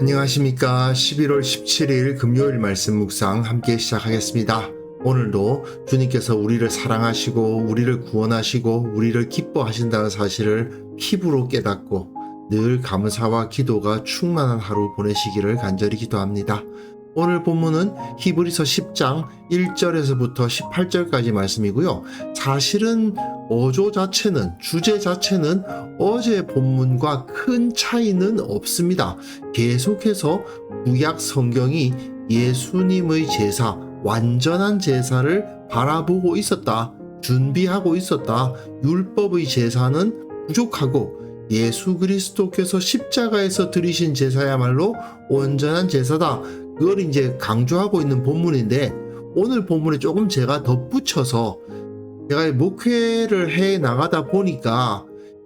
안녕하십니까. 11월 17일 금요일 말씀 묵상 함께 시작하겠습니다. 오늘도 주님께서 우리를 사랑하시고 우리를 구원하시고 우리를 기뻐하신다는 사실을 피부로 깨닫고 늘 감사와 기도가 충만한 하루 보내시기를 간절히 기도합니다. 오늘 본문은 히브리서 10장 1절에서부터 18절까지 말씀이고요. 사실은 어조 자체는, 주제 자체는 어제 본문과 큰 차이는 없습니다. 계속해서 구약 성경이 예수님의 제사, 완전한 제사를 바라보고 있었다, 준비하고 있었다. 율법의 제사는 부족하고 예수 그리스도께서 십자가에서 드리신 제사야말로 온전한 제사다. 그걸 이제 강조하고 있는 본문인데, 오늘 본문에 조금 제가 덧붙여서 제가 목회를 해 나가다 보니까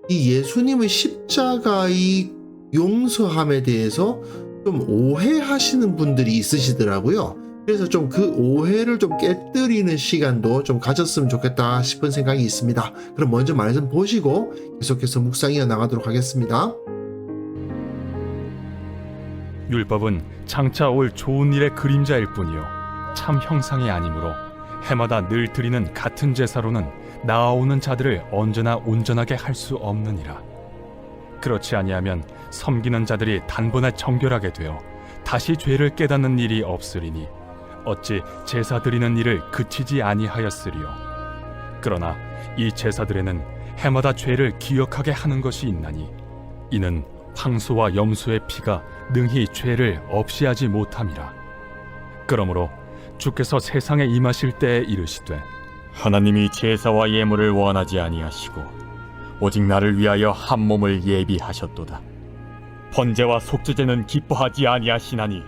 이 예수님의 십자가의 용서함에 대해서 좀 오해하시는 분들이 있으시더라고요. 그래서 좀 그 오해를 좀 깨뜨리는 시간도 좀 가졌으면 좋겠다 싶은 생각이 있습니다. 그럼 먼저 말씀 보시고 계속해서 묵상 이어나가도록 하겠습니다. 율법은 장차 올 좋은 일의 그림자일 뿐이요 참 형상이 아니므로 해마다 늘 드리는 같은 제사로는 나아오는 자들을 언제나 온전하게 할 수 없느니라. 그렇지 아니하면 섬기는 자들이 단번에 정결하게 되어 다시 죄를 깨닫는 일이 없으리니 어찌 제사 드리는 일을 그치지 아니하였으리요. 그러나 이 제사들에는 해마다 죄를 기억하게 하는 것이 있나니 이는 황소와 염소의 피가 능히 죄를 없이 하지 못함이라. 그러므로 주께서 세상에 임하실 때에 이르시되 하나님이 제사와 예물을 원하지 아니하시고 오직 나를 위하여 한 몸을 예비하셨도다. 번제와 속죄제는 기뻐하지 아니하시나니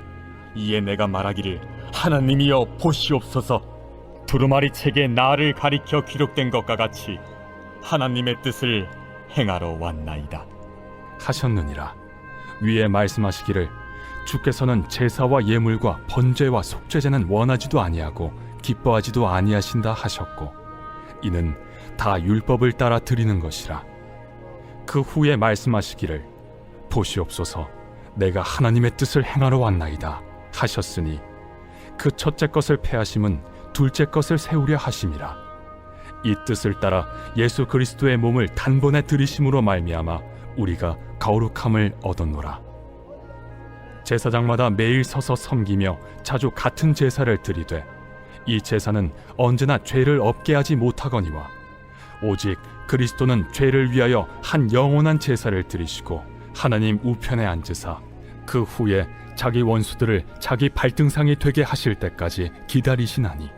이에 내가 말하기를 하나님이여 보시옵소서. 두루마리 책에 나를 가리켜 기록된 것과 같이 하나님의 뜻을 행하러 왔나이다 하셨느니라. 위에 말씀하시기를 주께서는 제사와 예물과 번제와 속죄제는 원하지도 아니하고 기뻐하지도 아니하신다 하셨고 이는 다 율법을 따라 드리는 것이라. 그 후에 말씀하시기를 보시옵소서 내가 하나님의 뜻을 행하러 왔나이다 하셨으니 그 첫째 것을 패하심은 둘째 것을 세우려 하심이라. 이 뜻을 따라 예수 그리스도의 몸을 단번에 드리심으로 말미암아 우리가 거룩함을 얻었노라. 제사장마다 매일 서서 섬기며 자주 같은 제사를 드리되 이 제사는 언제나 죄를 없게 하지 못하거니와 오직 그리스도는 죄를 위하여 한 영원한 제사를 드리시고 하나님 우편에 앉으사 그 후에 자기 원수들을 자기 발등상이 되게 하실 때까지 기다리시나니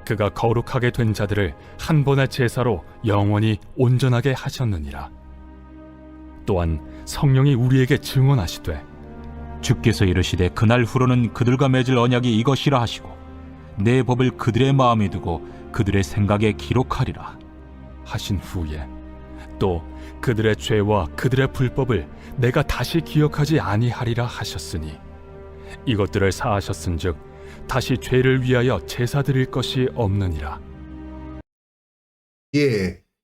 그가 거룩하게 된 자들을 한 번의 제사로 영원히 온전하게 하셨느니라. 또한 성령이 우리에게 증언하시되 주께서 이르시되 그날 후로는 그들과 맺을 언약이 이것이라 하시고 내 법을 그들의 마음에 두고 그들의 생각에 기록하리라 하신 후에 또 그들의 죄와 그들의 불법을 내가 다시 기억하지 아니하리라 하셨으니 이것들을 사하셨은즉 다시 죄를 위하여 제사 드릴 것이 없느니라.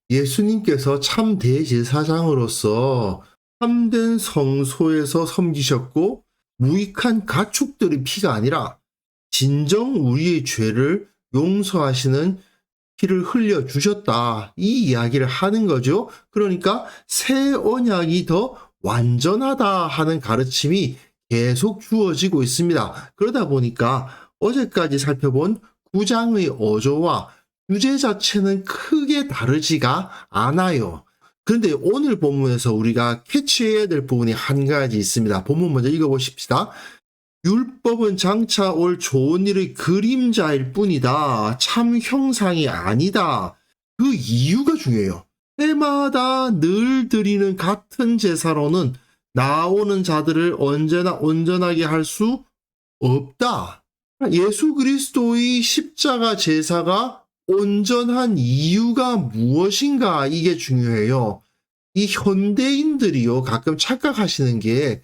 예수님께서 참 대제사장으로서 참된 성소에서 섬기셨고 무익한 가축들의 피가 아니라 진정 우리의 죄를 용서하시는 피를 흘려주셨다, 이 이야기를 하는 거죠. 그러니까 새 언약이 더 완전하다 하는 가르침이 계속 주어지고 있습니다. 그러다 보니까 어제까지 살펴본 9장의 어조와 주제 자체는 크게 다르지가 않아요. 그런데 오늘 본문에서 우리가 캐치해야 될 부분이 한 가지 있습니다. 본문 먼저 읽어보십시다. 율법은 장차 올 좋은 일의 그림자일 뿐이다. 참 형상이 아니다. 그 이유가 중요해요. 해마다 늘 드리는 같은 제사로는 나오는 자들을 언제나 온전하게 할 수 없다. 예수 그리스도의 십자가 제사가 온전한 이유가 무엇인가, 이게 중요해요. 이 현대인들이요 가끔 착각하시는 게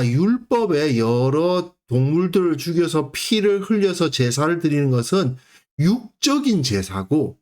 율법에 여러 동물들을 죽여서 피를 흘려서 제사를 드리는 것은 육적인 제사고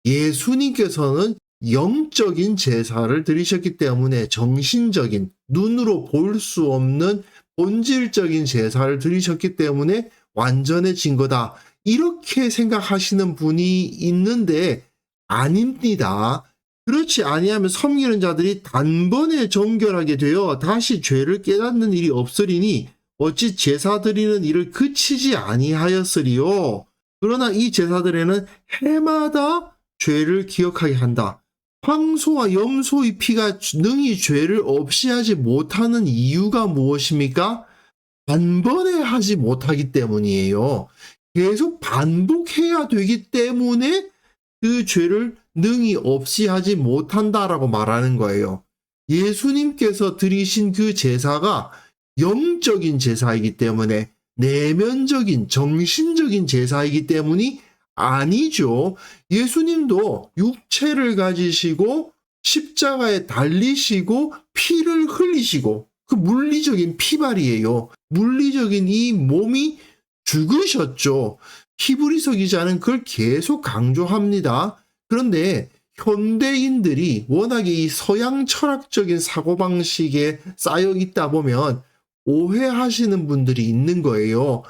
예수님께서는 영적인 제사를 드리셨기 때문에 정신적인, 눈으로 볼 수 없는 본질적인 제사를 드리셨기 때문에 완전해진 거다. 이렇게 생각하시는 분이 있는데 아닙니다. 그렇지 아니하면 섬기는 자들이 단번에 정결하게 되어 다시 죄를 깨닫는 일이 없으리니 어찌 제사 드리는 일을 그치지 아니하였으리요. 그러나 이 제사들에는 해마다 죄를 기억하게 한다. 황소와 염소의 피가 능히 죄를 없이 하지 못하는 이유가 무엇입니까? 단번에 하지 못하기 때문이에요. 계속 반복해야 되기 때문에 그 죄를 능히 없이 하지 못한다라고 말하는 거예요. 예수님께서 드리신 그 제사가 영적인 제사이기 때문에 내면적인 정신적인 제사이기 때문이 아니죠. 예수님도 육체를 가지시고 십자가에 달리시고 피를 흘리시고 그 물리적인 피발이에요. 물리적인 이 몸이 죽으셨죠. 히브리서 기자는 그걸 계속 강조합니다. 그런데 현대인들이 워낙에 이 서양 철학적인 사고방식에 쌓여 있다 보면 오해하시는 분들이 있는 거예요.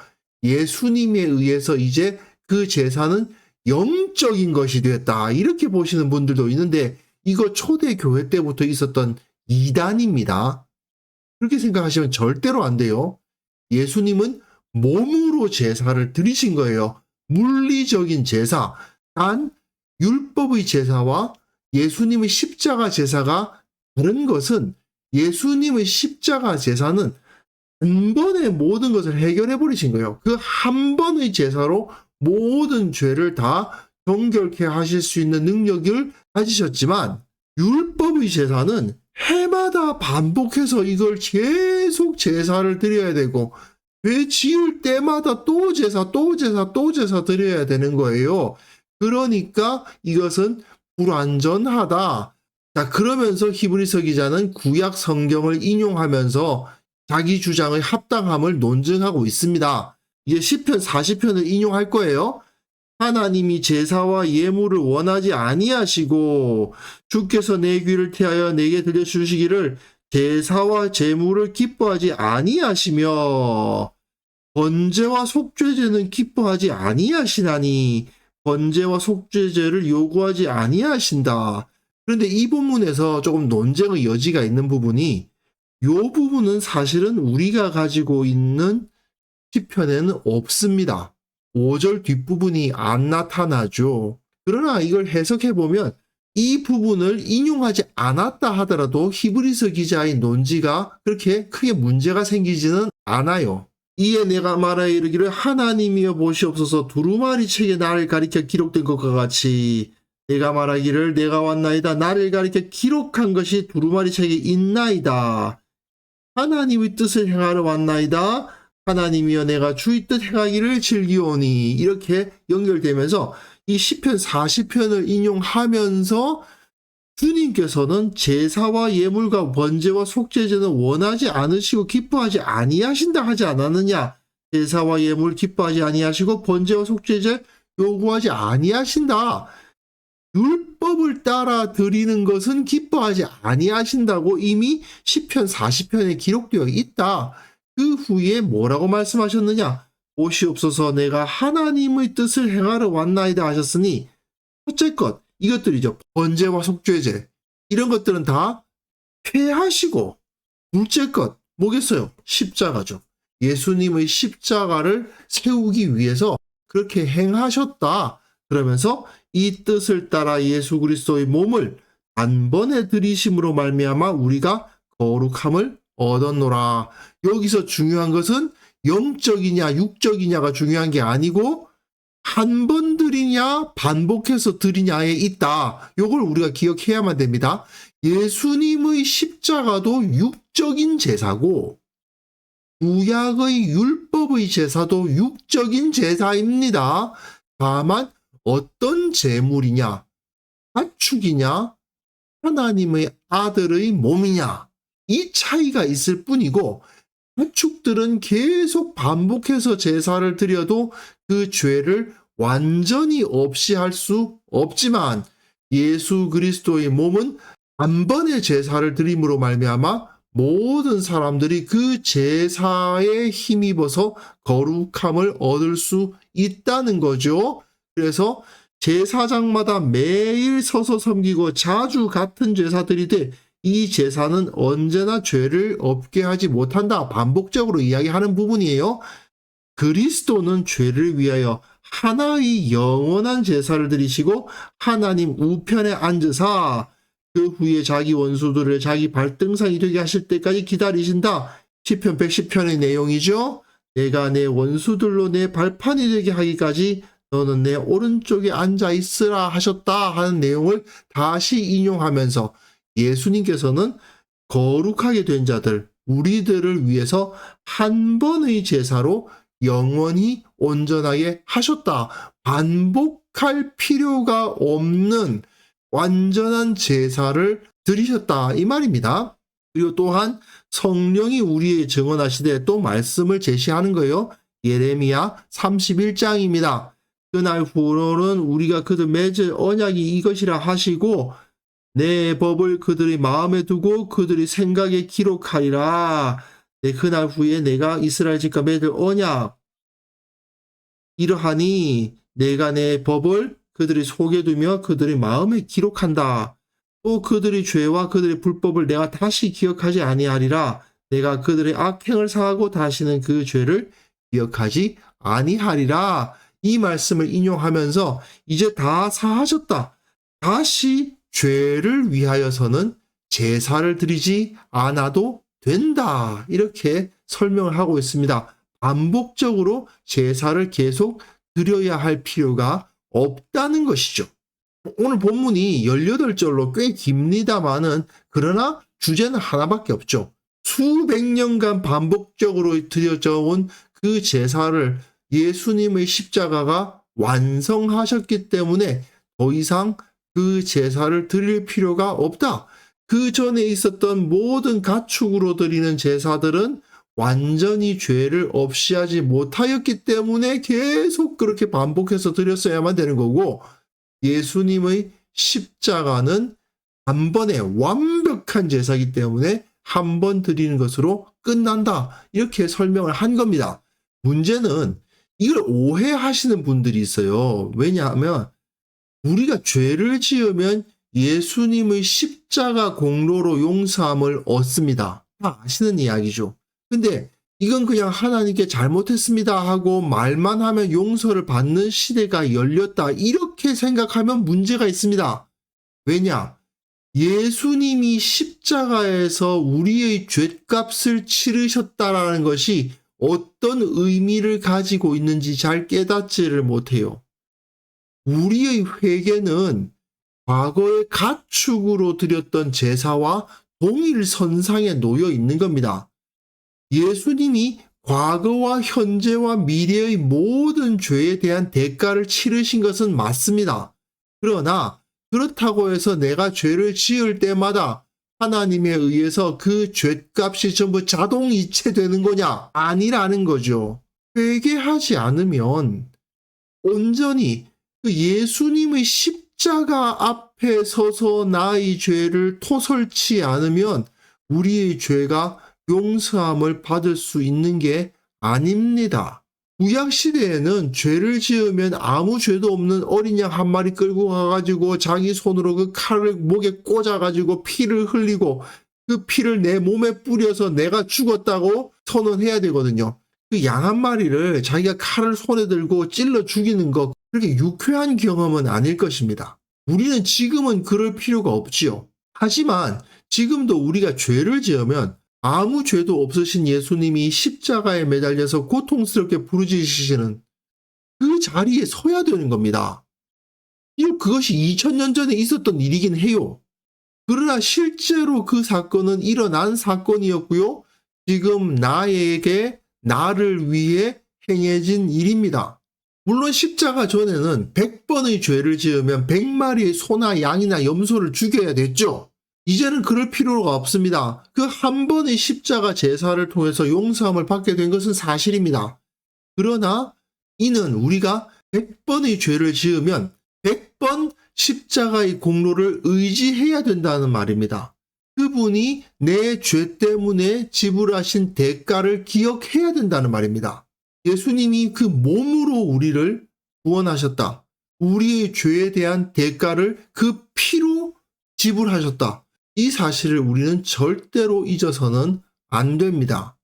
예수님에 의해서 이제 그 제사는 영적인 것이 되었다. 이렇게 보시는 분들도 있는데 이거 초대교회 때부터 있었던 이단입니다. 그렇게 생각하시면 절대로 안 돼요. 예수님은 몸으로 제사를 드리신 거예요. 물리적인 제사. 단 율법의 제사와 예수님의 십자가 제사가 다른 것은 예수님의 십자가 제사는 한 번에 모든 것을 해결해 버리신 거예요. 그 한 번의 제사로 모든 죄를 다 정결케 하실 수 있는 능력을 가지셨지만 율법의 제사는 해마다 반복해서 이걸 계속 제사를 드려야 되고 죄 지을 때마다 또 제사 드려야 되는 거예요. 그러니까 이것은 불완전하다. 자, 그러면서 히브리서 기자는 구약 성경을 인용하면서 자기 주장의 합당함을 논증하고 있습니다. 이제 시편 40편을 인용할 거예요. 하나님이 제사와 예물을 원하지 아니하시고 주께서 내 귀를 태하여 내게 들려주시기를 제사와 제물을 기뻐하지 아니하시며 번제와 속죄제는 기뻐하지 아니하시나니 번제와 속죄제를 요구하지 아니하신다. 그런데 이 본문에서 조금 논쟁의 여지가 있는 부분이 이 부분은 사실은 우리가 가지고 있는 시편에는 없습니다. 5절 뒷부분이 안 나타나죠. 그러나 이걸 해석해보면 이 부분을 인용하지 않았다 하더라도 히브리서 기자의 논지가 그렇게 크게 문제가 생기지는 않아요. 이에 내가 말하여 이르기를 하나님이여 보시옵소서 두루마리 책에 나를 가리켜 기록된 것과 같이 내가 말하기를 내가 왔나이다 나를 가리켜 기록한 것이 두루마리 책에 있나이다. 하나님의 뜻을 행하러 왔나이다. 하나님이여 내가 주의 뜻 행하기를 즐기오니. 이렇게 연결되면서 이 시편 40편을 인용하면서 주님께서는 제사와 예물과 번제와 속죄제는 원하지 않으시고 기뻐하지 아니하신다 하지 않았느냐. 제사와 예물 기뻐하지 아니하시고 번제와 속죄제 요구하지 아니하신다. 율법을 따라 드리는 것은 기뻐하지 아니하신다고 이미 시편 40편에 기록되어 있다. 그 후에 뭐라고 말씀하셨느냐? 보시옵소서 내가 하나님의 뜻을 행하러 왔나이다 하셨으니 첫째 것 이것들이죠. 번제와 속죄제 이런 것들은 다 폐하시고 둘째 것 뭐겠어요? 십자가죠. 예수님의 십자가를 세우기 위해서 그렇게 행하셨다. 그러면서 이 뜻을 따라 예수 그리스도의 몸을 단번에 들이심으로 말미암아 우리가 거룩함을 얻었노라. 여기서 중요한 것은 영적이냐 육적이냐가 중요한 게 아니고 한 번 드리냐 반복해서 드리냐에 있다. 이걸 우리가 기억해야만 됩니다. 예수님의 십자가도 육적인 제사고 구약의 율법의 제사도 육적인 제사입니다. 다만 어떤 제물이냐 가축이냐 하나님의 아들의 몸이냐 이 차이가 있을 뿐이고 가축들은 계속 반복해서 제사를 드려도 그 죄를 완전히 없이 할 수 없지만 예수 그리스도의 몸은 한 번의 제사를 드림으로 말미암아 모든 사람들이 그 제사에 힘입어서 거룩함을 얻을 수 있다는 거죠. 그래서 제사장마다 매일 서서 섬기고 자주 같은 제사 드리되 이 제사는 언제나 죄를 없게 하지 못한다. 반복적으로 이야기하는 부분이에요. 그리스도는 죄를 위하여 하나의 영원한 제사를 드리시고 하나님 우편에 앉으사 그 후에 자기 원수들을 자기 발등상이 되게 하실 때까지 기다리신다. 시편 110편의 내용이죠. 내가 내 원수들로 내 발판이 되게 하기까지 너는 내 오른쪽에 앉아 있으라 하셨다 하는 내용을 다시 인용하면서 예수님께서는 거룩하게 된 자들, 우리들을 위해서 한 번의 제사로 영원히 온전하게 하셨다. 반복할 필요가 없는 완전한 제사를 드리셨다. 이 말입니다. 그리고 또한 성령이 우리의 증언하시되 또 말씀을 제시하는 거예요. 예레미야 31장입니다. 그날 후로는 우리가 그들 맺을 언약이 이것이라 하시고 내 법을 그들의 마음에 두고 그들의 생각에 기록하리라. 그날 후에 내가 이스라엘 집과 맺을 언약 이러하니 내가 내 법을 그들의 속에 두며 그들의 마음에 기록한다. 또 그들의 죄와 그들의 불법을 내가 다시 기억하지 아니하리라. 내가 그들의 악행을 사하고 다시는 그 죄를 기억하지 아니하리라. 이 말씀을 인용하면서 이제 다 사하셨다. 다시 죄를 위하여서는 제사를 드리지 않아도 된다. 이렇게 설명을 하고 있습니다. 반복적으로 제사를 계속 드려야 할 필요가 없다는 것이죠. 오늘 본문이 18절로 꽤 깁니다만은 그러나 주제는 하나밖에 없죠. 수백 년간 반복적으로 드려져 온 그 제사를 예수님의 십자가가 완성하셨기 때문에 더 이상 그 제사를 드릴 필요가 없다. 그 전에 있었던 모든 가축으로 드리는 제사들은 완전히 죄를 없이 하지 못하였기 때문에 계속 그렇게 반복해서 드렸어야만 되는 거고 예수님의 십자가는 한 번의 완벽한 제사이기 때문에 한 번 드리는 것으로 끝난다. 이렇게 설명을 한 겁니다. 문제는 이걸 오해하시는 분들이 있어요. 왜냐하면 우리가 죄를 지으면 예수님의 십자가 공로로 용서함을 얻습니다. 다 아시는 이야기죠. 근데 이건 그냥 하나님께 잘못했습니다 하고 말만 하면 용서를 받는 시대가 열렸다. 이렇게 생각하면 문제가 있습니다. 왜냐? 예수님이 십자가에서 우리의 죗값을 치르셨다라는 것이 어떤 의미를 가지고 있는지 잘 깨닫지를 못해요. 우리의 회개는 과거의 가축으로 드렸던 제사와 동일 선상에 놓여 있는 겁니다. 예수님이 과거와 현재와 미래의 모든 죄에 대한 대가를 치르신 것은 맞습니다. 그러나 그렇다고 해서 내가 죄를 지을 때마다 하나님에 의해서 그 죗값이 전부 자동 이체되는 거냐? 아니라는 거죠. 회개하지 않으면 온전히 그 예수님의 십자가 앞에 서서 나의 죄를 토설치 않으면 우리의 죄가 용서함을 받을 수 있는 게 아닙니다. 구약시대에는 죄를 지으면 아무 죄도 없는 어린 양 한 마리 끌고 가가지고 자기 손으로 그 칼을 목에 꽂아가지고 피를 흘리고 그 피를 내 몸에 뿌려서 내가 죽었다고 선언해야 되거든요. 그 양 한 마리를 자기가 칼을 손에 들고 찔러 죽이는 거 그렇게 유쾌한 경험은 아닐 것입니다. 우리는 지금은 그럴 필요가 없지요. 하지만 지금도 우리가 죄를 지으면 아무 죄도 없으신 예수님이 십자가에 매달려서 고통스럽게 부르짖으시는 그 자리에 서야 되는 겁니다. 그것이 2000년 전에 있었던 일이긴 해요. 그러나 실제로 그 사건은 일어난 사건이었고요. 지금 나를 위해 행해진 일입니다. 물론 십자가 전에는 100번의 죄를 지으면 100마리의 소나 양이나 염소를 죽여야 됐죠. 이제는 그럴 필요가 없습니다. 그 한 번의 십자가 제사를 통해서 용서함을 받게 된 것은 사실입니다. 그러나 이는 우리가 100번의 죄를 지으면 100번 십자가의 공로를 의지해야 된다는 말입니다. 그분이 내 죄 때문에 지불하신 대가를 기억해야 된다는 말입니다. 예수님이 그 몸으로 우리를 구원하셨다. 우리의 죄에 대한 대가를 그 피로 지불하셨다. 이 사실을 우리는 절대로 잊어서는 안 됩니다.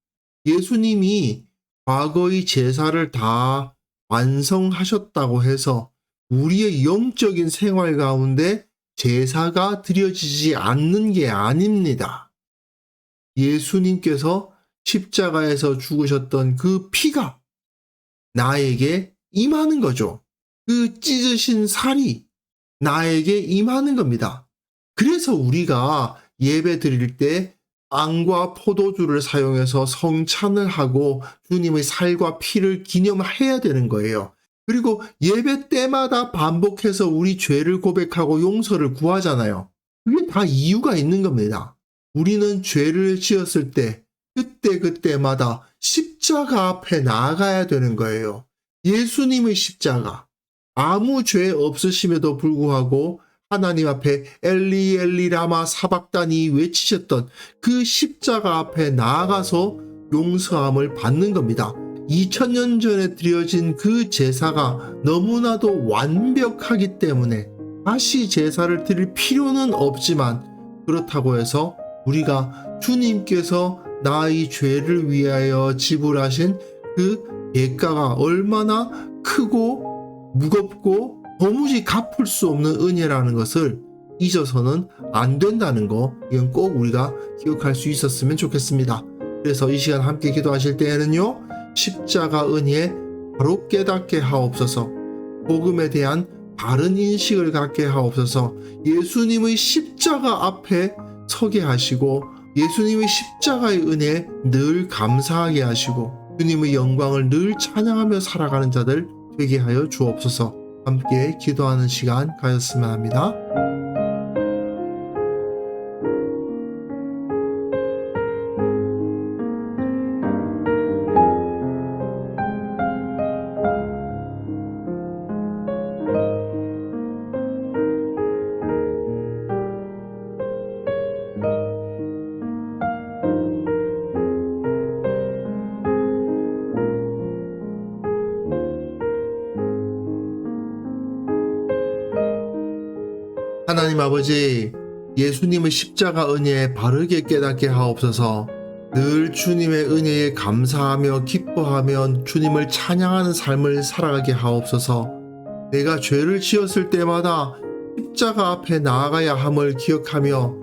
예수님이 과거의 제사를 다 완성하셨다고 해서 우리의 영적인 생활 가운데 제사가 드려지지 않는 게 아닙니다. 예수님께서 십자가에서 죽으셨던 그 피가 나에게 임하는 거죠. 그 찢으신 살이 나에게 임하는 겁니다. 그래서 우리가 예배 드릴 때 빵과 포도주를 사용해서 성찬을 하고 주님의 살과 피를 기념해야 되는 거예요. 그리고 예배 때마다 반복해서 우리 죄를 고백하고 용서를 구하잖아요. 그게 다 이유가 있는 겁니다. 우리는 죄를 지었을 때 그때마다 십자가 앞에 나아가야 되는 거예요. 예수님의 십자가. 아무 죄 없으심에도 불구하고 하나님 앞에 엘리 엘리 라마 사박다니 외치셨던 그 십자가 앞에 나아가서 용서함을 받는 겁니다. 2000년 전에 드려진 그 제사가 너무나도 완벽하기 때문에 다시 제사를 드릴 필요는 없지만, 그렇다고 해서 우리가 주님께서 나의 죄를 위하여 지불하신 그 대가가 얼마나 크고 무겁고 도무지 갚을 수 없는 은혜라는 것을 잊어서는 안 된다는 거, 이건 꼭 우리가 기억할 수 있었으면 좋겠습니다. 그래서 이 시간 함께 기도하실 때에는요, 십자가 은혜에 바로 깨닫게 하옵소서, 복음에 대한 바른 인식을 갖게 하옵소서, 예수님의 십자가 앞에 서게 하시고 예수님의 십자가의 은혜에 늘 감사하게 하시고 주님의 영광을 늘 찬양하며 살아가는 자들 되게 하여 주옵소서. 함께 기도하는 시간 가졌으면 합니다. 하나님 아버지, 예수님의 십자가 은혜에 바르게 깨닫게 하옵소서. 늘 주님의 은혜에 감사하며 기뻐하며 주님을 찬양하는 삶을 살아가게 하옵소서. 내가 죄를 지었을 때마다 십자가 앞에 나아가야 함을 기억하며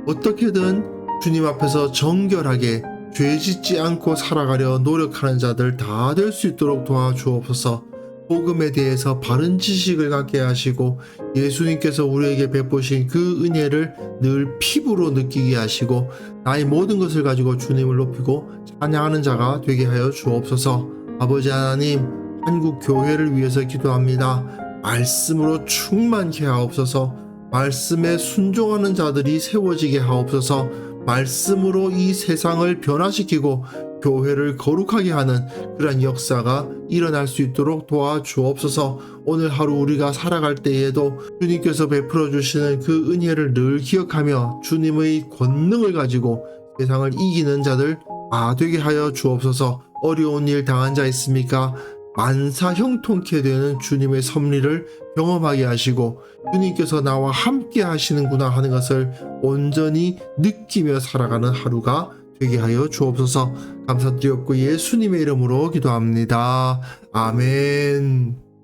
어떻게든 주님 앞에서 정결하게 죄 짓지 않고 살아가려 노력하는 자들 다 될 수 있도록 도와주옵소서. 복음에 대해서 바른 지식을 갖게 하시고 예수님께서 우리에게 베푸신 그 은혜를 늘 피부로 느끼게 하시고 나의 모든 것을 가지고 주님을 높이고 찬양하는 자가 되게 하여 주옵소서. 아버지 하나님, 한국 교회를 위해서 기도합니다. 말씀으로 충만케 하옵소서. 말씀에 순종하는 자들이 세워지게 하옵소서. 말씀으로 이 세상을 변화시키고 교회를 거룩하게 하는 그러한 역사가 일어날 수 있도록 도와주옵소서. 오늘 하루 우리가 살아갈 때에도 주님께서 베풀어 주시는 그 은혜를 늘 기억하며 주님의 권능을 가지고 세상을 이기는 자들 다 되게 하여 주옵소서. 어려운 일 당한 자 있습니까? 만사 형통케 되는 주님의 섭리를 경험하게 하시고 주님께서 나와 함께 하시는구나 하는 것을 온전히 느끼며 살아가는 하루가 되게 하여 주옵소서. 감사드리옵고 예수님의 이름으로 기도합니다. 아멘.